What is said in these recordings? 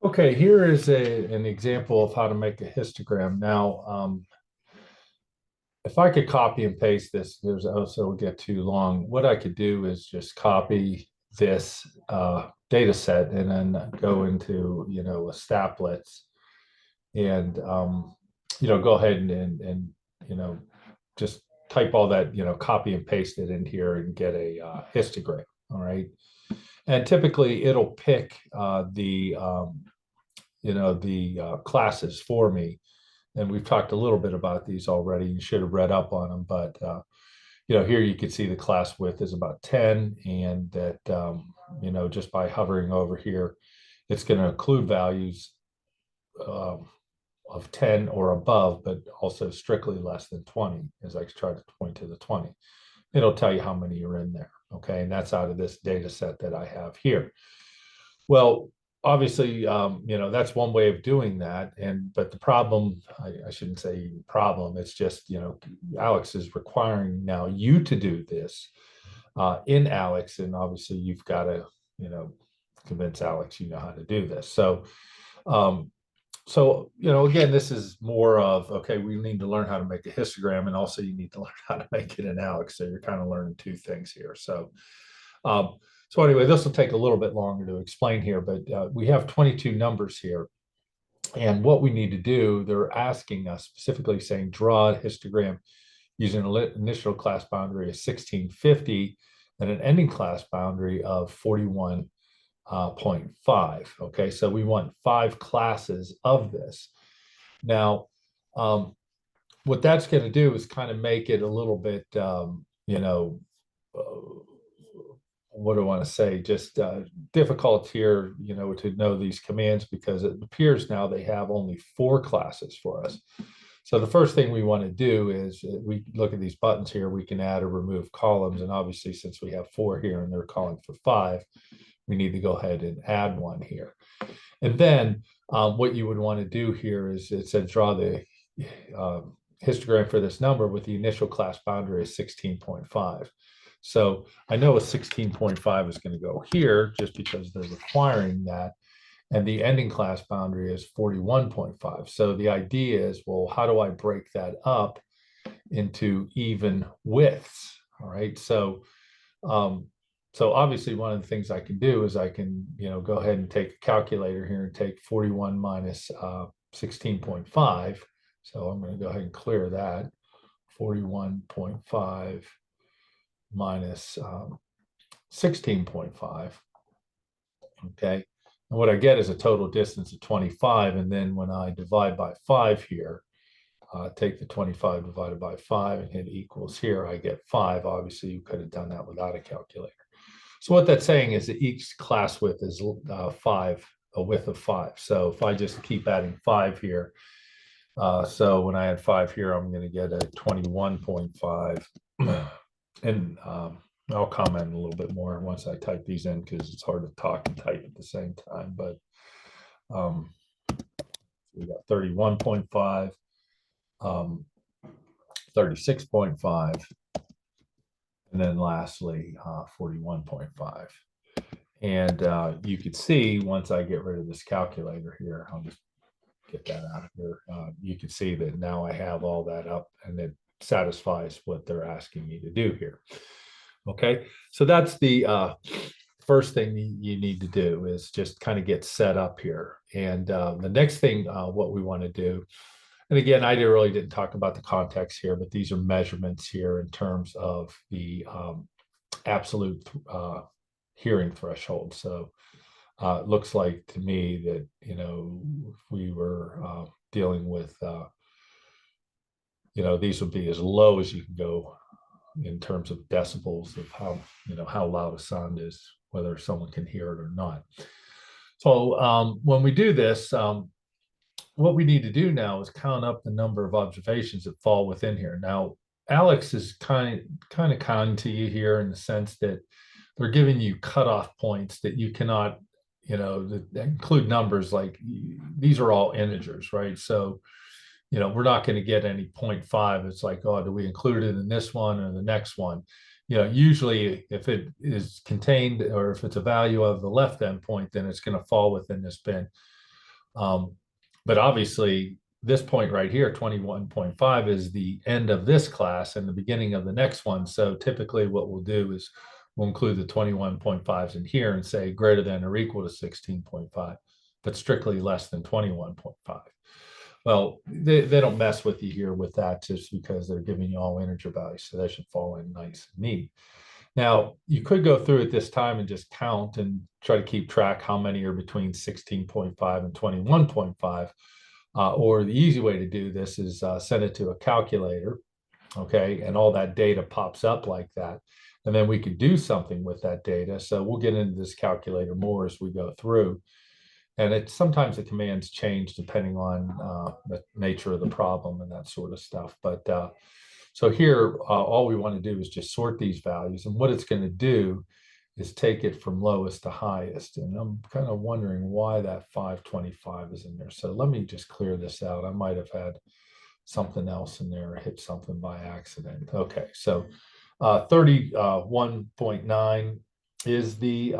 Okay, here is an example of how to make a histogram. Now, if I could copy and paste this, there's also it'll get too long. What I could do is just copy this data set and then go into, a staplets and, go ahead and just type all that, copy and paste it in here and get a histogram. All right. And typically it'll pick the classes for me. And we've talked a little bit about these already. You should have read up on them, but here you can see the class width is about 10, and that just by hovering over here, it's going to include values um, of 10 or above, but also strictly less than 20, as I try to point to the 20. It'll tell you how many are in there. Okay, and that's out of this data set that I have here. Well, obviously, that's one way of doing that. But the problem, I shouldn't say problem, it's just, ALEKS is requiring now you to do this in ALEKS. And obviously you've got to, convince ALEKS you know how to do this. Um, again, this is more of, okay, we need to learn how to make a histogram, and also you need to learn how to make it in ALEKS. So you're kind of learning two things here. Um, so anyway, this will take a little bit longer to explain here, but we have 22 numbers here. And what we need to do, they're asking us specifically saying, draw a histogram using an initial class boundary of 1650 and an ending class boundary of 41.5. Okay, so we want 5 classes of this. Now, what that's going to do is kind of make it a little bit, what do I want to say? Just difficult here, to know these commands, because it appears now they have only 4 classes for us. So the first thing we want to do is we look at these buttons here. We can add or remove columns, and obviously since we have 4 here and they're calling for 5, we need to go ahead and add one here. And then what you would want to do here is it said draw the histogram for this number with the initial class boundary of 16.5. So I know a 16.5 is going to go here just because they're requiring that. And the ending class boundary is 41.5. So the idea is, well, how do I break that up into even widths? All right. So obviously one of the things I can do is I can, go ahead and take a calculator here and take 41 minus 16.5. So I'm going to go ahead and clear that. 41.5 minus 16.5. Okay. And what I get is a total distance of 25. And then when I divide by 5 here, take the 25 divided by 5 and hit equals here, I get 5. Obviously, you could have done that without a calculator. So what that's saying is that each class width is 5, a width of 5. So if I just keep adding 5 here, so when I add 5 here, I'm going to get a 21.5. And I'll comment a little bit more once I type these in, because it's hard to talk and type at the same time. But we got 31.5, 36.5, and then lastly 41.5. And you can see once I get rid of this calculator here, I'll just get that out of here. You can see that now I have all that up, and it satisfies what they're asking me to do here. Okay, so that's the first thing you need to do, is just kind of get set up here. And the next thing, what we want to do, and again, I really didn't talk about the context here, but these are measurements here in terms of the absolute hearing threshold. So it looks like to me that, if we were dealing with, these would be as low as you can go in terms of decibels of how loud a sound is, whether someone can hear it or not. So when we do this, what we need to do now is count up the number of observations that fall within here. Now, ALEKS is kind of kind to you here in the sense that they're giving you cutoff points that you cannot, that include numbers like these are all integers, right? So we're not going to get any 0.5. It's like, oh, do we include it in this one or the next one? Usually if it is contained, or if it's a value of the left endpoint, then it's going to fall within this bin. But obviously, this point right here, 21.5, is the end of this class and the beginning of the next one. So typically what we'll do is we'll include the 21.5s in here and say greater than or equal to 16.5, but strictly less than 21.5. Well, they don't mess with you here with that just because they're giving you all integer values. So that should fall in nice and neat. Now, you could go through at this time and just count and try to keep track how many are between 16.5 and 21.5. Or the easy way to do this is send it to a calculator, okay? And all that data pops up like that. And then we could do something with that data. So we'll get into this calculator more as we go through. And sometimes the commands change depending on the nature of the problem and that sort of stuff. But so here, all we want to do is just sort these values. And what it's going to do is take it from lowest to highest. And I'm kind of wondering why that 525 is in there. So let me just clear this out. I might have had something else in there, or hit something by accident. Okay, so 31.9 is the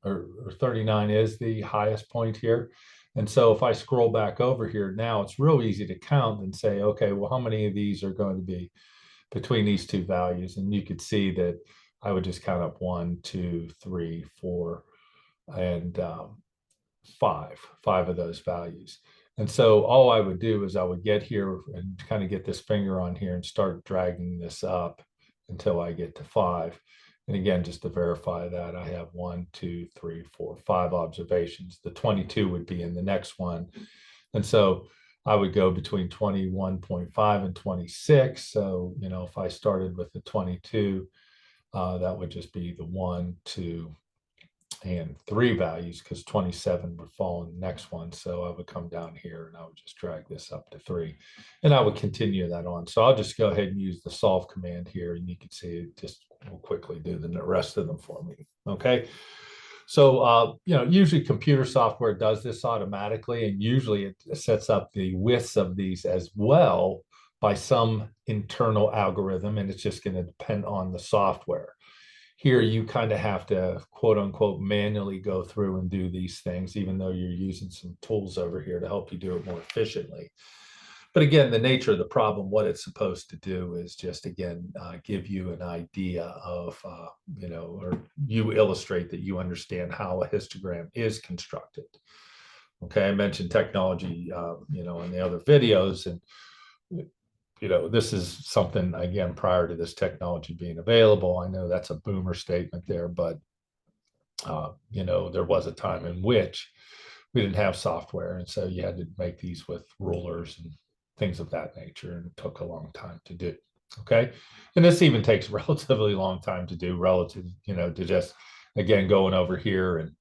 or 39 is the highest point here. And so if I scroll back over here now, it's real easy to count and say, okay, well, how many of these are going to be between these two values? And you could see that I would just count up 1, 2, 3, 4, and 5 of those values. And so all I would do is I would get here and kind of get this finger on here and start dragging this up until I get to 5. And again, just to verify that, I have 1, 2, 3, 4, 5 observations. The 22 would be in the next one. And so I would go between 21.5 and 26. So, if I started with the 22, that would just be the 1, 2, and 3 values, because 27 would fall in the next one. So I would come down here and I would just drag this up to 3, and I would continue that on. So I'll just go ahead and use the solve command here, and you can see it just will quickly do the rest of them for me. Okay. So, usually computer software does this automatically, and usually it sets up the widths of these as well by some internal algorithm, and it's just going to depend on the software. Here, you kind of have to, quote unquote, manually go through and do these things, even though you're using some tools over here to help you do it more efficiently. But again, the nature of the problem, what it's supposed to do is just, again, give you an idea of, or you illustrate that you understand how a histogram is constructed. Okay, I mentioned technology, in the other videos, and this is something, again, prior to this technology being available. I know that's a boomer statement there, but, there was a time in which we didn't have software. And so you had to make these with rulers and things of that nature, and it took a long time to do. Okay. And this even takes a relatively long time to do relative, to just, again, going over here and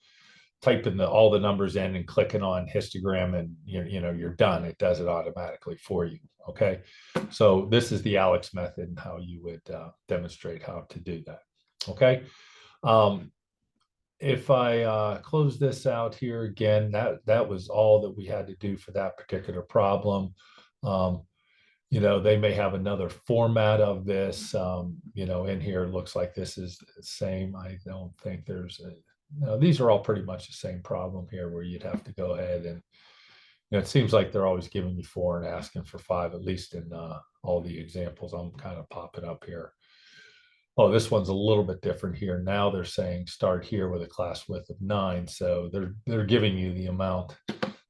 typing all the numbers in and clicking on histogram, and you're done. It does it automatically for you. Okay. So this is the ALEKS method and how you would demonstrate how to do that. Okay. If I close this out here again, that was all that we had to do for that particular problem. They may have another format of this, in here. It looks like this is the same. I don't think there's these are all pretty much the same problem here, where you'd have to go ahead and, it seems like they're always giving you 4 and asking for 5, at least in all the examples I'm kind of popping up here. Oh, this one's a little bit different here. Now they're saying start here with a class width of 9. So they're giving you the amount.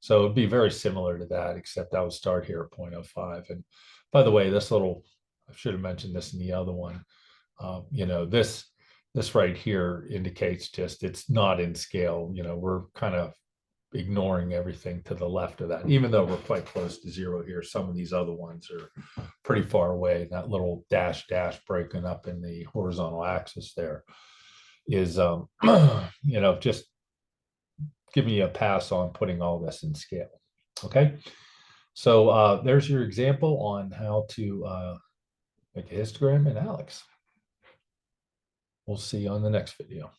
So it'd be very similar to that, except I would start here at 0.05. And by the way, I should have mentioned this in the other one. This right here indicates just it's not in scale. We're kind of ignoring everything to the left of that, even though we're quite close to 0 here. Some of these other ones are pretty far away. That little dash breaking up in the horizontal axis there is, just giving you a pass on putting all this in scale. Okay. So there's your example on how to make a histogram in ALEKS. We'll see you on the next video.